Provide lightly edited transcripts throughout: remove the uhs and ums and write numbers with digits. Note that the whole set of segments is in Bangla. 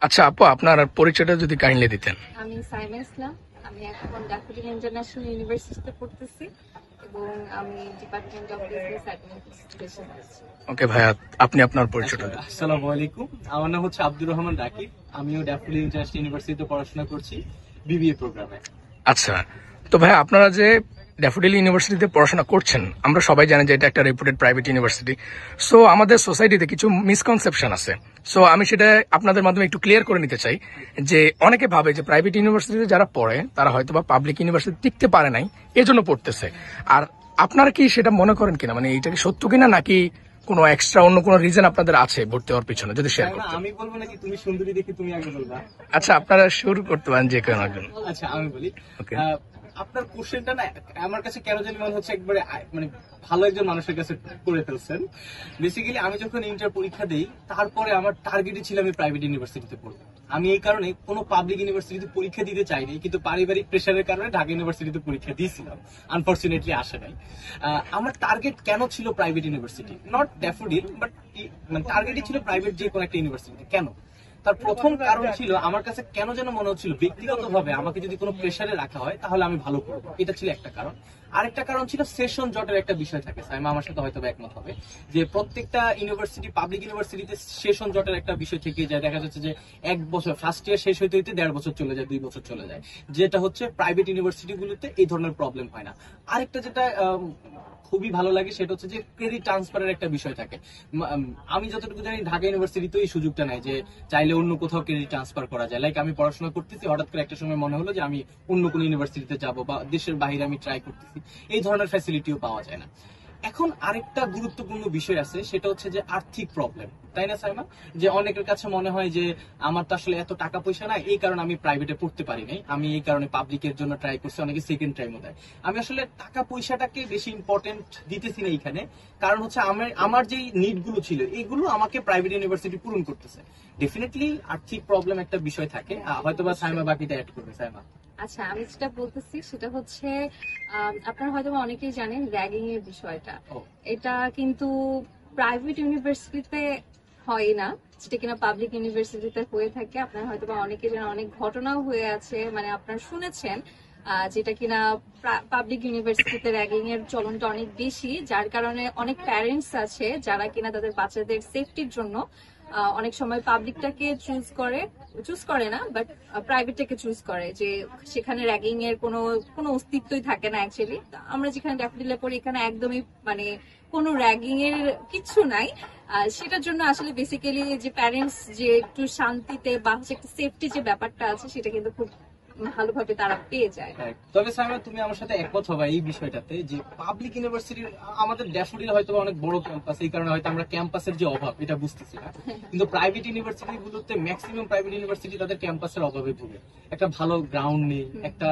আচ্ছা আপু, আপনার পরিচয়টা যদি কাইন্ডলি দিতেন। আমি সাইমা ইসলাম। আমি এখন ড্যাফোডিল ইন্টারন্যাশনাল ইউনিভার্সিটিতে পড়তেছি এবং আমি ডিপার্টমেন্ট অফ বিজনেস অ্যাডমিনিস্ট্রেশন আছি। ওকে ভাইয়া, আপনি আপনার পরিচয়টা দিন। আসসালামু আলাইকুম, আমার নাম হচ্ছে আব্দুর রহমান রাকিব। আমিও ড্যাফোডিল ইন্টারন্যাশনাল ইউনিভার্সিটিতে পড়াশোনা করছি বিবিএ প্রোগ্রামে। আচ্ছা, তো ভাইয়া আপনারা যে ড্যাফোডিল ইউনিভার্সিটিতে পড়াশোনা করছেন, আমরা সবাই জানি যে এটা একটা রেপুটেড প্রাইভেট ইউনিভার্সিটি। সো আমাদের সোসাইটিতে কিছু মিসকনসেপশন আছে। সো আমি সেটা আপনাদের মাধ্যমে একটু ক্লিয়ার করে নিতে চাই যে অনেকে ভাবে যে প্রাইভেট ইউনিভার্সিটিতে যারা পড়ে তারা হয়তো বা পাবলিক ইউনিভার্সিটি টিকতে পারে নাই, এজন্য পড়তেছে। আর আপনারা কি সেটা মনে করেন কিনা, মানে এটা কি সত্য কিনা, নাকি কোনো এক্সট্রা অন্য কোনো রিজন আপনাদের আছে ভর্তি হওয়ার পিছনে, যদি শেয়ার করতেন। আমি বলবো নাকি তুমি সুন্দরী দেখে তুমি আগে বলবা? আচ্ছা, আপনারা শুরু করতে পারেন যে কেউ একজন। আচ্ছা আমি বলি। Okay. আপনার কোশ্চেনটা না আমার কাছে কেন জানি মনে হচ্ছে একবারে মানে ভালো একজন মানুষের কাছে করে ফেলছেন। বেসিক্যালি আমি যখন ইন্টার পরীক্ষা দেই তারপরে আমার টার্গেটই ছিল আমি প্রাইভেট ইউনিভার্সিটিতে পড়বো। আমি এই কারণে কোনো পাবলিক ইউনিভার্সিটিতে পরীক্ষা দিতে চাইনি, কিন্তু পারিবারিক প্রেশারের কারণে ঢাকা ইউনিভার্সিটিতে পরীক্ষা দিয়েছিলাম, আনফরচুনেটলি আসে নাই। আমার টার্গেট কেন ছিল private university, not daffodil, but মানে টার্গেটই ছিল প্রাইভেট যে কোনো একটা ইউনিভার্সিটিতে। কেন? তার প্রথম কারণ ছিল আমার কাছে কেন যেন মনে হচ্ছিল ব্যক্তিগতভাবে আমাকে যদি কোনো প্রেসারে রাখা হয় তাহলে আমি ভালো করবো, এটা ছিল একটা কারণ। আরেকটা কারণ ছিল সেশন জটের একটা বিষয় থাকে, সাইমা আমার সাথে হয়তো একমত হবে যে প্রত্যেকটা ইউনিভার্সিটি, পাবলিক ইউনিভার্সিটিতে সেশন জটের একটা বিষয় থেকে যায়। দেখা যাচ্ছে যে এক বছর ফার্স্ট ইয়ার শেষ হইতে হইতে 1.5 বছর চলে যায়, 2 বছর চলে যায়, যেটা হচ্ছে প্রাইভেট ইউনিভার্সিটিগুলোতে এই ধরনের প্রবলেম হয় না। আরেকটা যেটা খুবই ভালো লাগে সেটা হচ্ছে যে ক্রেডিট ট্রান্সফারের একটা বিষয় থাকে। আমি যতটুকু জানি ঢাকা ইউনিভার্সিটিতে এই সুযোগটা নাই যে চাইলে অন্য কোথাও ক্রেডিট ট্রান্সফার করা যায়। লাইক আমি পড়াশোনা করতেছি, হঠাৎ করে একটা সময় মনে হলো যে আমি অন্য কোনো ইউনিভার্সিটিতে যাব বা দেশের বাইরে আমি ট্রাই করতেছি, এই ধরনের ফ্যাসিলিটিও পাওয়া যায় না। এখন আরেকটা গুরুত্বপূর্ণ বিষয় আছে, সেটা হচ্ছে যে আর্থিক প্রবলেম, তাই না সাইমা? যে অনেকের কাছে মনে হয় যে আমার তো আসলে এত টাকা পয়সা নাই, এই কারণে আমি প্রাইভেটে পড়তে পারি নাই, আমি এই কারণে পাবলিকের জন্য ট্রাই করছি, অনেকে সেকেন্ড টাইমও দেয়। আমি আসলে টাকা পয়সাটাকে বেশি ইম্পর্টেন্ট দিতেছি না এইখানে, কারণ হচ্ছে আমার যে নিড গুলো ছিল এইগুলো আমাকে প্রাইভেট ইউনিভার্সিটি পূরণ করতেছে। ডেফিনেটলি আর্থিক প্রবলেম একটা বিষয় থাকে, হয়তো বা সাইমা বাকিটা অ্যাড করবে। সাইমা আচ্ছা, আমি যেটা বলতেছি সেটা হচ্ছে আপনারা হয়তো অনেকেই জানেন র্যাগিং এর বিষয়টা। এটা কিন্তু প্রাইভেট ইউনিভার্সিটিতে হয় না, যেটা কিনা পাবলিক ইউনিভার্সিটিতে হয়ে থাকে। আপনারা হয়তো অনেকে জানেন, অনেক ঘটনাও হয়ে আছে, মানে আপনারা শুনেছেন, যেটা কিনা পাবলিক ইউনিভার্সিটিতে র্যাগিং এর চলনটা অনেক বেশি, যার কারণে অনেক প্যারেন্টস আছে যারা কিনা তাদের বাচ্চাদের সেফটির জন্য অনেক সময় পাবলিকটাকে চুজ করে না, বাট প্রাইভেটটাকে চুজ করে, যে সেখানে র্যাগিং এর কোনো অস্তিত্বই থাকে না অ্যাকচুয়ালি। আমরা যেখানে ড্যাফোডিলে পড়ি এখানে একদমই মানে কোনো র্যাগিং এর কিছু নাই। সেটার জন্য আসলে বেসিক্যালি যে প্যারেন্টস যে একটু শান্তিতে বা একটা সেফটি যে ব্যাপারটা আছে সেটা কিন্তু খুব ভালোভাবে তারা পেয়ে যায়। তবে সাইমা তুমি আমার সাথে একমত হবে এই বিষয়টাতে যে পাবলিক ইউনিভার্সিটির আমাদের ড্যাফোডিল হয়তো অনেক বড় ক্যাম্পাস, এই কারণে হয়তো আমরা ক্যাম্পাসের যে অভাব এটা বুঝতেছি না, কিন্তু প্রাইভেট ইউনিভার্সিটি গুলোতে ম্যাক্সিমাম প্রাইভেট ইউনিভার্সিটি তাদের ক্যাম্পাসের অভাবে ভুগে। একটা ভালো গ্রাউন্ড নেই, একটা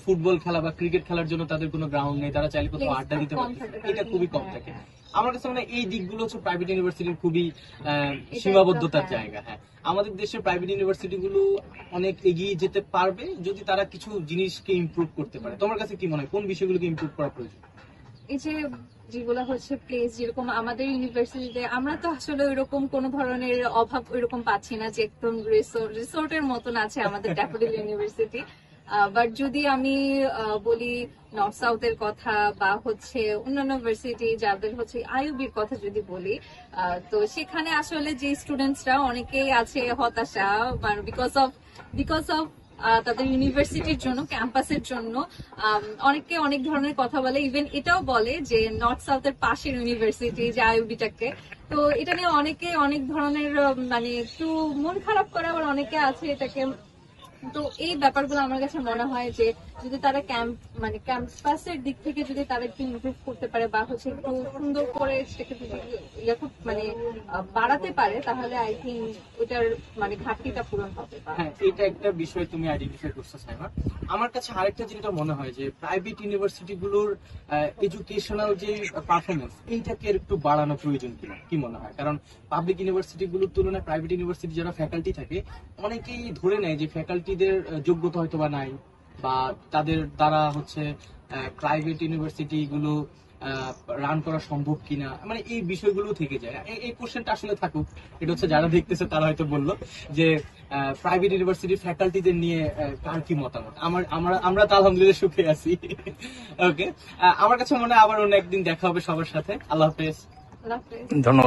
ফুটবল খেলা বা ক্রিকেট খেলার জন্য তাদের কোনো গ্রাউন্ড নেই, তারা চাইলে কোথাও আড্ডা দিতে পারে, এটা খুবই কম থাকে। আমার কাছে মানে এই দিকগুলো হচ্ছে প্রাইভেট ইউনিভার্সিটির খুবই সীমাবদ্ধতার জায়গা। হ্যাঁ, আমাদের দেশের প্রাইভেট ইউনিভার্সিটি গুলো অনেক এগিয়ে যেতে পারবে যদি তারা কিছু জিনিসকে ইমপ্রুভ করতে পারে। তোমার কাছে কি মনে হয় কোন বিষয়গুলোকে ইমপ্রুভ করা প্রয়োজন? এই যে যেগুলো হচ্ছে প্লেস, যেরকম আমাদের ইউনিভার্সিটিতে আমরা তো আসলে ওইরকম কোন ধরনের অভাব ওইরকম পাচ্ছি না, যে একদম রিসোর্টের মতন আছে আমাদের ড্যাফোডিল ইউনিভার্সিটি। বাট যদি আমি বলি নর্থ সাউথের কথা বা হচ্ছে অন্যান্য ইউনিভার্সিটি যাদের হচ্ছে আইইউবির কথা যদি বলি, তো সেখানে আসলে যে স্টুডেন্টসরা অনেকেই আছে হতাশা, বিকজ অফ তাদের ইউনিভার্সিটির জন্য, ক্যাম্পাসের জন্য। অনেকে অনেক ধরনের কথা বলে, ইভেন এটাও বলে যে নর্থ সাউথের পাশের ইউনিভার্সিটি যে আইইউবিটাকে, তো এটা নিয়ে অনেকে অনেক ধরনের মানে একটু মন খারাপ করে, আবার অনেকে আছে এটাকে। তো এই ব্যাপারগুলো আমার কাছে মনে হয় যে যদি তারা ক্যাম্পাসের দিক থেকে যদি তারা একটু ইমপ্রুভ করতে পারে বা হচ্ছে একটু সুন্দর করে সেটাকে মানে বাড়াতে পারে, তাহলে আই থিঙ্ক ওটার মানে ঘাটতিটা পূরণ হবে। হ্যাঁ, এটা একটা বিষয় তুমি আইডেন্টিফাই করছো সাইমা। আমার কাছে আরেকটা যেটা মনে হয় যে প্রাইভেট ইউনিভার্সিটি গুলোর এডুকেশনাল যে পারফরমেন্স এইটাকে একটু বাড়ানো প্রয়োজন কিনা, কি মনে হয়? কারণ পাবলিক ইউনিভার্সিটি গুলোর তুলনায় প্রাইভেট ইউনিভার্সিটি যারা ফ্যাকাল্টি থাকে অনেকেই ধরে নেয় যে ফ্যাকাল্টিদের যোগ্যতা হয়তো বা নাই, বা তাদের দ্বারা হচ্ছে প্রাইভেট ইউনিভার্সিটি গুলো রান করা সম্ভব কিনা, মানে এই বিষয়গুলো থেকে যায়। এই কোশ্চেনটা আসলে থাকুক, এটা হচ্ছে যারা দেখতেছে তারা হয়তো বললো যে প্রাইভেট ইউনিভার্সিটির ফ্যাকাল্টিদের নিয়ে কার কি মতামত। আমরা তো আলহামদুলিল্লাহ সুখে আছি। ওকে, আমার কাছে মনে হয় আবার অন্য একদিন দেখা হবে সবার সাথে। আল্লাহ হাফেজ। আল্লাহ হাফেজ। ধন্যবাদ।